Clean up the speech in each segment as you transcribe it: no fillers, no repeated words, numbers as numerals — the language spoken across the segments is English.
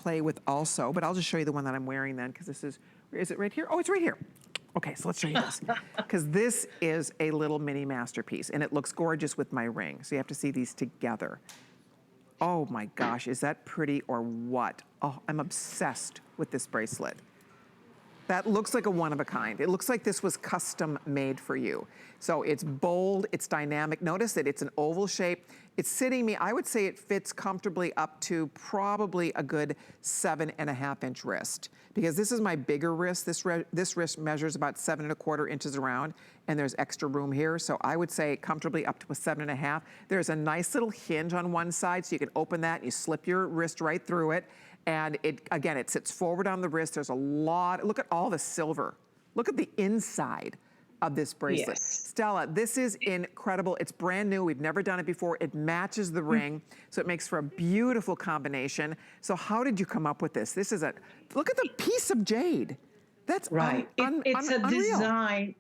play with also, but I'll just show you the one that I'm wearing then, because this is it right here? Oh, it's right here. Okay, so let's show you this. Because this is a little mini masterpiece, and it looks gorgeous with my ring. So you have to see these together. Oh my gosh, is that pretty or what? Oh, I'm obsessed with this bracelet. That looks like a one of a kind. It looks like this was custom made for you. So it's bold, it's dynamic. Notice that it's an oval shape. It's sitting me, I would say it fits comfortably up to probably a good 7.5-inch wrist. Because this is my bigger wrist. This wrist measures about 7.25 inches around, and there's extra room here. So I would say comfortably up to a 7.5. There's a nice little hinge on one side, so you can open that and you slip your wrist right through it. And it, again, it sits forward on the wrist. There's a lot, look at all the silver. Look at the inside of this bracelet. Yes. Stella, this is incredible. It's brand new. We've never done it before. It matches the ring, so it makes for a beautiful combination. So how did you come up with this? This is a, look at the piece of jade. That's right. It's a unreal. design.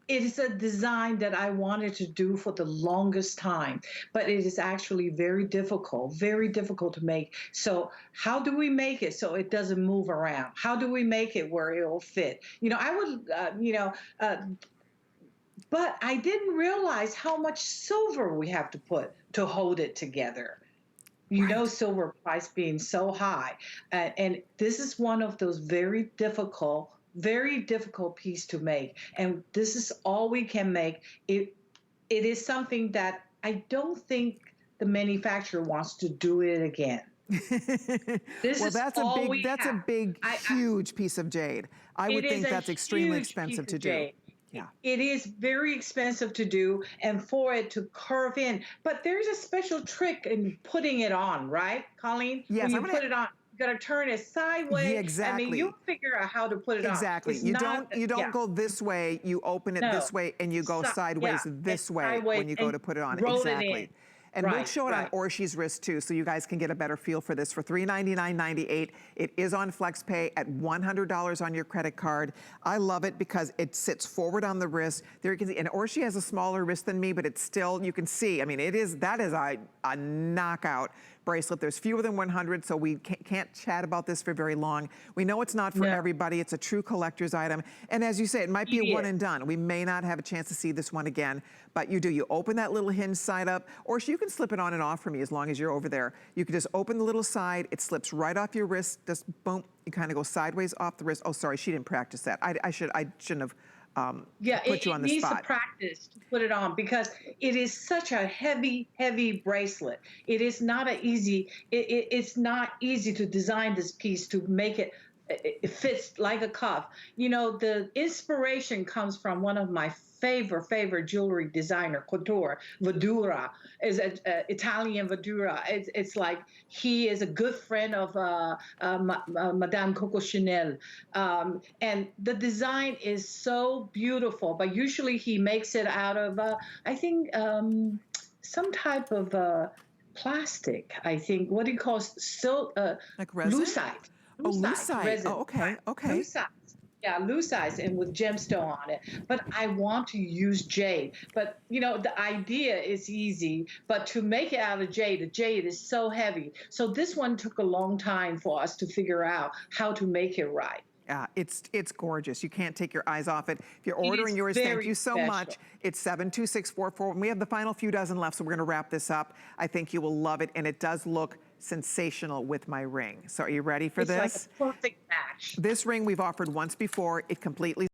It is a design that I wanted to do for the longest time, but it is actually very difficult to make. So how do we make it so it doesn't move around? How do we make it where it will fit? You know, I would, but I didn't realize how much silver we have to put to hold it together. You know, silver price being so high. And this is one of those very difficult piece to make. And this is all we can make. It is something that I don't think the manufacturer wants to do it again. Well, that's a big, huge piece of jade. I would think that's extremely expensive to do. Yeah. It is very expensive to do, and for it to curve in. But there's a special trick in putting it on, right, Colleen? Yes, when you put it on, you gotta turn it sideways. Yeah, exactly. I mean, you figure out how to put it on. Exactly. You don't go this way. You open it this way, and you go sideways this way when you go to put it on. Exactly. And we'll show it on Orshi's wrist too, so you guys can get a better feel for this for $399.98. It is on FlexPay at $100 on your credit card. I love it because it sits forward on the wrist. There you can see, and Orshi has a smaller wrist than me, but it's still, you can see, I mean, that is a knockout bracelet. There's fewer than 100, so we can't chat about this for very long. We know it's not for everybody. It's a true collector's item. And as you say, it might be a one and done. We may not have a chance to see this one again, but you do. You open that little hinge side up, or you can slip it on and off for me as long as you're over there. You can just open the little side. It slips right off your wrist. Just boom. You kind of go sideways off the wrist. Oh, sorry, she didn't practice that. I shouldn't have put you on the spot. It needs to practice to put it on because it is such a heavy, heavy bracelet. It is not it's not easy to design this piece to make it fits like a cuff. You know, the inspiration comes from one of my favorite jewelry designer, couture, Vadura, is an Italian Vadura. It's like he is a good friend of Madame Coco Chanel. And the design is so beautiful, but usually he makes it out of, I think, some type of plastic, I think. What he calls like resin? Lucite. Oh, lucite. Resin. Oh, okay, okay. Lucite. Yeah, lucite and with gemstone on it. But I want to use jade. But, you know, the idea is easy. But to make it out of jade, the jade is so heavy. So this one took a long time for us to figure out how to make it right. Yeah, it's gorgeous. You can't take your eyes off it. If you're ordering yours, thank you so much. It's 72644. And we have the final few dozen left, so we're going to wrap this up. I think you will love it, and it does look sensational with my ring. So are you ready for this? It's like a perfect match. This ring we've offered once before. It completely